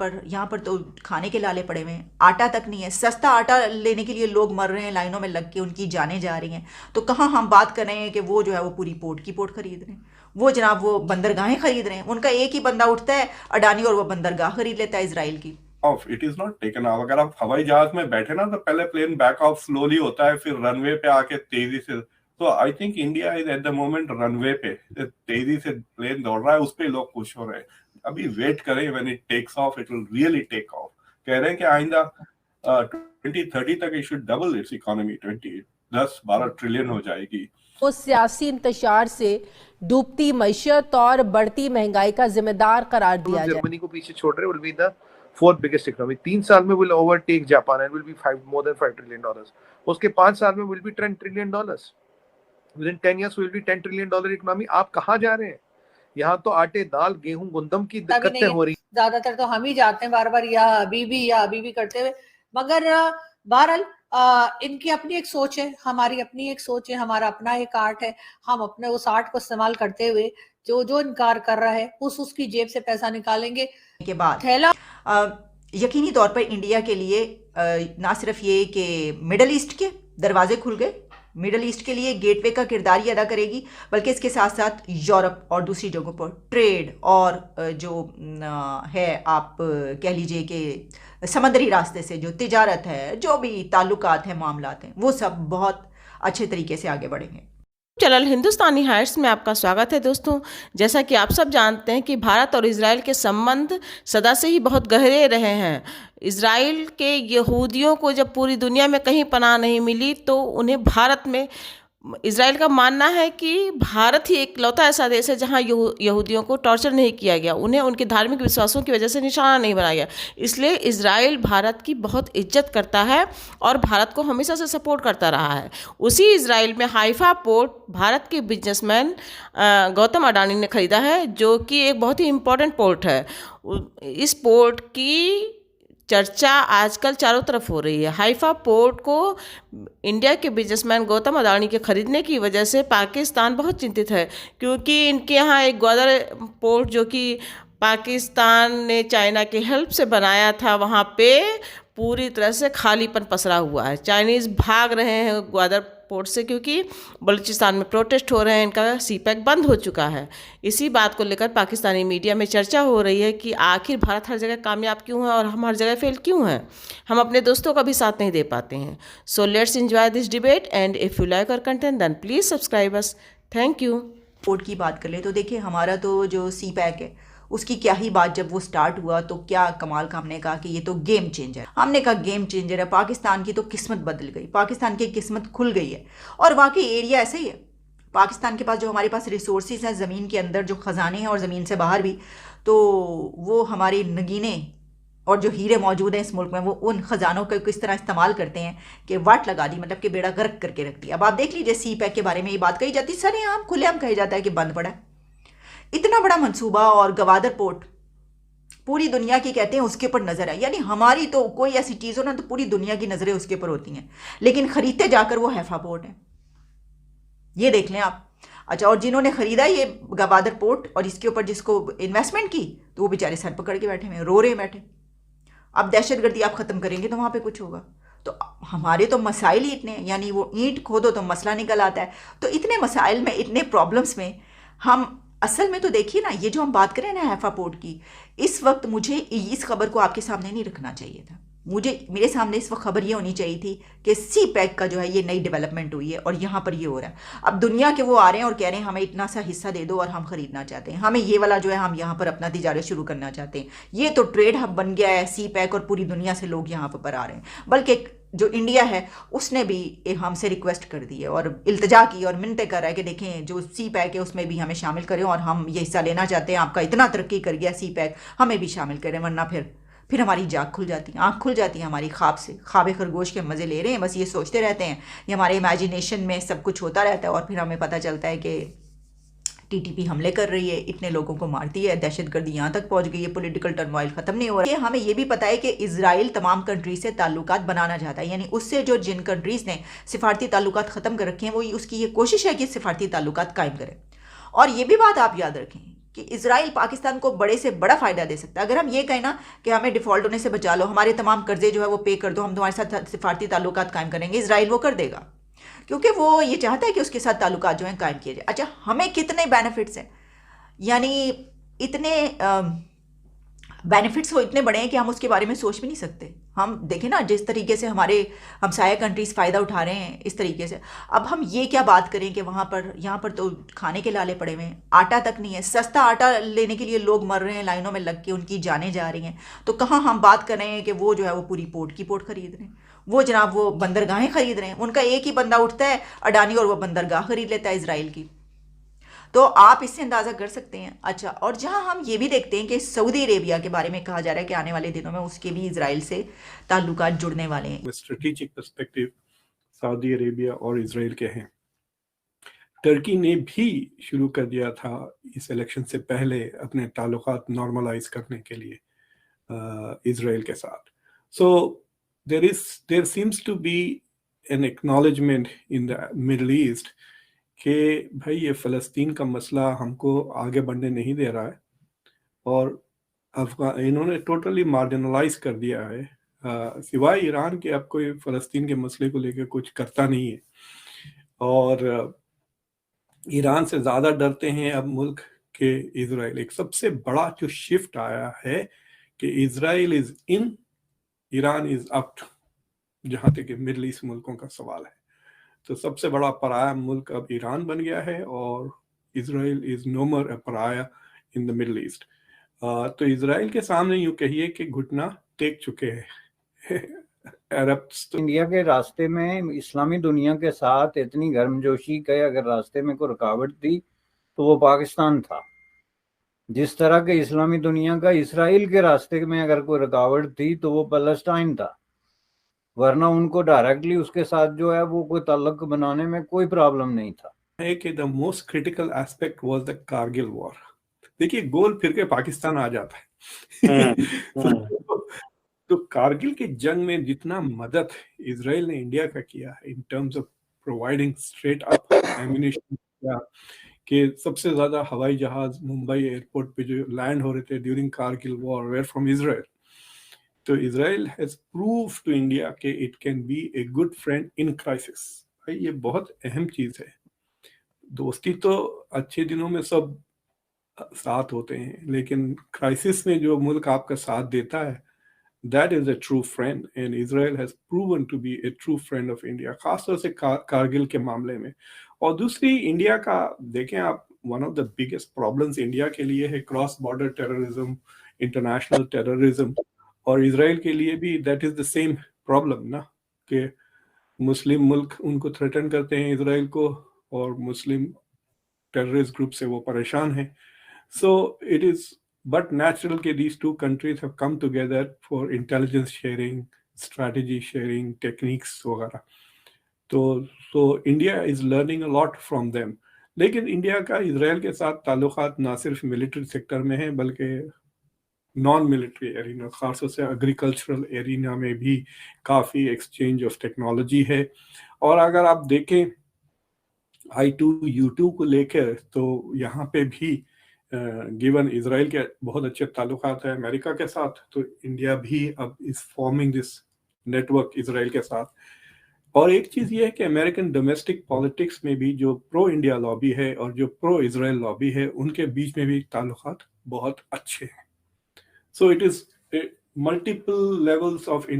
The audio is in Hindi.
पर यहाँ पर तो खाने के लाले पड़े हुए हैं, आटा तक नहीं है। सस्ता आटा लेने के लिए लोग मर रहे हैं, लाइनों में लग के उनकी जानें जा रही हैं। तो कहाँ हम बात कर रहे हैं कि वो जो है वो पूरी पोर्ट की पोर्ट खरीद रहे हैं, वो जनाब वो बंदरगाहें खरीद रहे हैं। उनका एक ही बंदा उठता है अडानी, और वो बंदरगाह खरीद लेता है इसराइल की। Of it is not taken of. अगर आप हवाई जहाज में बैठे ना तो पहले प्लेन बैक ऑफ स्लोली होता है, फिर रनवे पे आके तेजी से। तो I think India is at the moment runway पे, तेजी से प्लेन दौड़ रहा है, उस पे लोग खुश हो रहे हैं। अभी वेट करें, when it takes off it will really take off. कह रहे हैं कि आइंदा 2030 तक it should double its economy, 10-12 trillion हो जाएगी। वो सियासी इंतशार से डूबती मैशत और बढ़ती महंगाई का जिम्मेदार करार दिया जाए। जर्मनी को पीछे छोड़ रहे, will be the fourth biggest economy. 3 साल में will overtake Japan and will be more than $5 trillion. उसके 5 साल में will be $10 trillion. With in 10 years will be $10 trillion economy. आप कहाँ जा रहे हैं? यहाँ तो आटे दाल गेहूं गुंदम की दिक्कतें हो रही। ज्यादातर तो हम ही जाते हैं बार बार या अभी करते हुए, मगर बहरहाल इनकी अपनी एक सोच है, हमारी अपनी एक सोच है, हमारा अपना एक आर्ट है। हम अपने उस आर्ट को इस्तेमाल करते हुए जो इनकार कर रहा है उसकी जेब से पैसा निकालेंगे के बाद थैला। यकीनी तौर पर इंडिया के लिए ना सिर्फ ये कि मिडल ईस्ट के दरवाजे खुल गए, मिडल ईस्ट के लिए गेटवे का किरदार ही अदा करेगी, बल्कि इसके साथ साथ यूरोप और दूसरी जगहों पर ट्रेड और जो है आप कह लीजिए कि समंदरी रास्ते से जो तिजारत है, जो भी ताल्लुकात हैं, मामलात हैं, वो सब बहुत अच्छे तरीके से आगे बढ़ेंगे। चैनल हिंदुस्तानी हाइट्स में आपका स्वागत है दोस्तों। जैसा कि आप सब जानते हैं कि भारत और इजराइल के संबंध सदा से ही बहुत गहरे रहे हैं। इजराइल के यहूदियों को जब पूरी दुनिया में कहीं पनाह नहीं मिली तो उन्हें भारत में, इजराइल का मानना है कि भारत ही एकलौता ऐसा देश है जहां यहूदियों को टॉर्चर नहीं किया गया, उन्हें उनके धार्मिक विश्वासों की वजह से निशाना नहीं बनाया गया। इसलिए इजराइल भारत की बहुत इज्जत करता है और भारत को हमेशा से सपोर्ट करता रहा है। उसी इजराइल में हाइफा पोर्ट भारत के बिजनेसमैन गौतम अडानी ने खरीदा है, जो कि एक बहुत ही इम्पोर्टेंट पोर्ट है। इस पोर्ट की चर्चा आजकल चारों तरफ हो रही है। हाइफा पोर्ट को इंडिया के बिजनेसमैन गौतम अडानी के खरीदने की वजह से पाकिस्तान बहुत चिंतित है, क्योंकि इनके यहाँ एक ग्वादर पोर्ट जो कि पाकिस्तान ने चाइना की हेल्प से बनाया था, वहाँ पे पूरी तरह से खालीपन पसरा हुआ है। चाइनीज़ भाग रहे हैं ग्वादर पोर्ट से, क्योंकि बलूचिस्तान में प्रोटेस्ट हो रहे हैं, इनका सीपैक बंद हो चुका है। इसी बात को लेकर पाकिस्तानी मीडिया में चर्चा हो रही है कि आखिर भारत हर जगह कामयाब क्यों है और हम हर जगह फेल क्यों हैं, हम अपने दोस्तों का भी साथ नहीं दे पाते हैं। So let's enjoy this debate and if you like our content then please subscribe us. Thank you. Port की बात कर ले तो देखिए, हमारा तो जो सी पैक है उसकी क्या ही बात, जब वो स्टार्ट हुआ तो क्या कमाल का हमने कहा कि ये तो गेम चेंजर, हमने कहा गेम चेंजर है। पाकिस्तान की तो किस्मत बदल गई, पाकिस्तान की किस्मत खुल गई है। और वाकई एरिया ऐसे ही है। पाकिस्तान के पास जो हमारे पास रिसोर्सेज हैं ज़मीन के अंदर, जो ख़जाने हैं और ज़मीन से बाहर भी, तो वो हमारी नगीने और जो हीरे मौजूद हैं इस मुल्क में, वो उन ख़जानों को किस तरह इस्तेमाल करते हैं कि वाट लगा दी, मतलब कि बेड़ा गर्क करके रख दिया। अब आप देख लीजिए, सी पैक के बारे में ये बात कही जाती, सरेआम खुलेआम कहा जाता है कि बंद पड़ा है। इतना बड़ा मंसूबा और गवादर पोर्ट पूरी दुनिया की कहते हैं उसके ऊपर नज़र है, यानी हमारी तो कोई ऐसी चीज़ हो ना तो पूरी दुनिया की नज़रें उसके ऊपर होती हैं, लेकिन खरीदते जाकर वो हैफा पोर्ट है। ये देख लें आप। अच्छा, और जिन्होंने ख़रीदा ये गवादर पोर्ट और इसके ऊपर जिसको इन्वेस्टमेंट की, तो वो बेचारे सर पकड़ के बैठे हुए, रो रहे बैठे। अब दहशतगर्दी आप ख़त्म करेंगे तो वहाँ पर कुछ होगा। तो हमारे तो मसाइल ही इतने हैं, यानी वो ईंट खोदो तो मसला निकल आता है। तो इतने मसाइल में, इतने प्रॉब्लम्स में हम असल में तो देखिए ना, ये जो हम बात करें ना हैफा पोर्ट की, इस वक्त मुझे इस खबर को आपके सामने नहीं रखना चाहिए था। मेरे सामने इस वक्त खबर ये होनी चाहिए थी कि सी पैक का जो है ये नई डेवलपमेंट हुई है और यहाँ पर ये हो रहा है। अब दुनिया के वो आ रहे हैं और कह रहे हैं हमें इतना सा हिस्सा दे दो और हम खरीदना चाहते हैं, हमें ये वाला जो है हम यहाँ पर अपना तिजारत शुरू करना चाहते हैं। ये तो ट्रेड हब बन गया है सी पैक, और पूरी दुनिया से लोग यहाँ पर आ रहे हैं। बल्कि जो इंडिया है उसने भी हमसे रिक्वेस्ट कर दी है और इल्तजा की और मिन्नतें कर रहा है कि देखें जो सी पैक है उसमें भी हमें शामिल करें और हम ये हिस्सा लेना चाहते हैं। आपका इतना तरक्की कर गया सी पैक, हमें भी शामिल करें, वरना फिर हमारी जाग खुल जाती है, आँख खुल जाती है हमारी ख्वाब से। ख्वाब खरगोश के मज़े ले रहे हैं, बस ये सोचते रहते हैं, ये हमारे इमेजिनेशन में सब कुछ होता रहता है और फिर हमें पता चलता है कि टीटीपी हमले कर रही है, इतने लोगों को मारती है, दहशतगर्दी यहाँ तक पहुँच गई है, पॉलिटिकल टर्मोइल ख़त्म नहीं हो रहा है। हमें ये भी पता है कि इजराइल तमाम कंट्रीज से ताल्लुकात बनाना चाहता है, यानी उससे जो जिन कंट्रीज़ ने सिफारती ताल्लुकात ख़त्म कर रखे हैं वो उसकी ये कोशिश है कि सिफारती ताल्लुकात कायम करें। और ये भी बात आप याद रखें कि इजराइल पाकिस्तान को बड़े से बड़ा फायदा दे सकता है। अगर हम ये कहें ना कि हमें डिफॉल्ट होने से बचा लो, हमारे तमाम कर्जे जो है वो पे कर दो, हम तुम्हारे साथ सिफारती ताल्लुकात कायम करेंगे, इजराइल वो कर देगा, क्योंकि वो ये चाहता है कि उसके साथ ताल्लुकात जो हैं कायम किए जाए। अच्छा, हमें कितने बेनिफिट्स हैं, यानी इतने बेनिफिट्स वो इतने बड़े हैं कि हम उसके बारे में सोच भी नहीं सकते। हम देखें ना जिस तरीके से हमारे हमसाया कंट्रीज़ फ़ायदा उठा रहे हैं इस तरीके से। अब हम ये क्या बात करें कि वहाँ पर यहाँ पर तो खाने के लाले पड़े हुए हैं, आटा तक नहीं है, सस्ता आटा लेने के लिए लोग मर रहे हैं लाइनों में लग के, उनकी जानें जा रही हैं। तो कहाँ हम बात कर रहे हैं कि वो जो है वो पूरी पोर्ट की पोर्ट खरीद रहे हैं, वो जनाब वो बंदरगाहें खरीद रहे हैं। उनका एक ही बंदा उठता है अडानी और वो बंदरगाह खरीद लेता है इसराइल की। तो आप इससे अंदाज़ा कर सकते हैं। अच्छा, और जहां हम ये भी देखते हैं कि सऊदी अरेबिया के बारे में कहा जा रहा है कि आने वाले दिनों में उसके भी इजराइल से ताल्लुकात जुड़ने वाले हैं। स्ट्रेटेजिक पर्सपेक्टिव सऊदी अरेबिया और इजराइल के हैं। टर्की ने भी शुरू कर दिया था इस इलेक्शन से पहले अपने ताल्लुकात नॉर्मलाइज करने के लिए इजराइल के साथ। So there seems to be an acknowledgement in the Middle East कि भाई ये फ़लस्तीन का मसला हमको आगे बढ़ने नहीं दे रहा है, और इन्होंने टोटली मार्जिनलाइज कर दिया है। सिवाय ईरान के अब कोई फ़लस्तीन के मसले को लेकर कुछ करता नहीं है, और ईरान से ज़्यादा डरते हैं अब मुल्क के इजराइल। एक सबसे बड़ा जो शिफ्ट आया है कि Israel is in, Iran is out, जहाँ तक मिडल ईस्ट मुल्कों का सवाल है। तो सबसे बड़ा पराया मुल्क अब ईरान बन गया है, और इजराइल इज नो मोर अ पराया इन द मिडल ईस्ट। तो इजराइल के सामने यूं कहिए कि घुटना टेक चुके हैं अरब्स। तो इंडिया के रास्ते में इस्लामी दुनिया के साथ इतनी गर्मजोशी के अगर रास्ते में कोई रुकावट थी तो वो पाकिस्तान था। जिस तरह के इस्लामी दुनिया का इसराइल के रास्ते में अगर कोई रुकावट थी तो वो पैलेस्टाइन था, वरना उनको डायरेक्टली उसके साथ जो है वो कोई ताल्लुक बनाने में कोई प्रॉब्लम नहीं था। है कि the most critical aspect was the Kargil war. देखिए, गोल फिर के पाकिस्तान आ जाता है। तो कारगिल के जंग में जितना मदद इजराइल ने इंडिया का किया है in terms of providing straight up ammunition, कि सबसे ज्यादा हवाई जहाज मुंबई एयरपोर्ट पे जो लैंड हो रहे थे during Kargil war were from Israel. तो Israel has prove to India कि it can be a good friend in crisis. भाई ये बहुत अहम चीज है। दोस्ती तो अच्छे दिनों में सब साथ होते हैं, लेकिन क्राइसिस में जो मुल्क आपका साथ देता है, that is a true friend, and Israel has proven to be a true friend of India, खासतौर से कारगिल के मामले में। और दूसरी, इंडिया का देखें आप, one of the biggest problems India के लिए है cross border terrorism, international terrorism, और इजराइल के लिए भी that is the same problem ना, कि मुस्लिम मुल्क उनको थ्रेटन करते हैं इजराइल को, और मुस्लिम टेररिस्ट ग्रुप से वो परेशान हैं। So it is but natural कि these two countries have come together for intelligence sharing, strategy sharing, techniques वगैरह। तो India is learning a lot from them. लेकिन इंडिया का इजराइल के साथ ताल्लुकात ना सिर्फ मिलिट्री सेक्टर में है, बल्कि नॉन मिलिट्री एरिना, खासतौर से एग्रीकल्चरल एरिना में भी काफ़ी एक्सचेंज ऑफ टेक्नोलॉजी है। और अगर आप देखें I2U2 को लेकर, तो यहाँ पे भी गिवन इजराइल के बहुत अच्छे ताल्लुकात है अमेरिका के साथ, तो इंडिया भी अब is forming this network Israel के साथ। और एक चीज़ ये है कि अमेरिकन डोमेस्टिक पॉलिटिक्स में भी जो प्रो इंडिया लॉबी है और जो प्रो इजराइल लॉबी है, उनके बीच में भी ताल्लुकात बहुत अच्छे हैं। So it is multiple levels of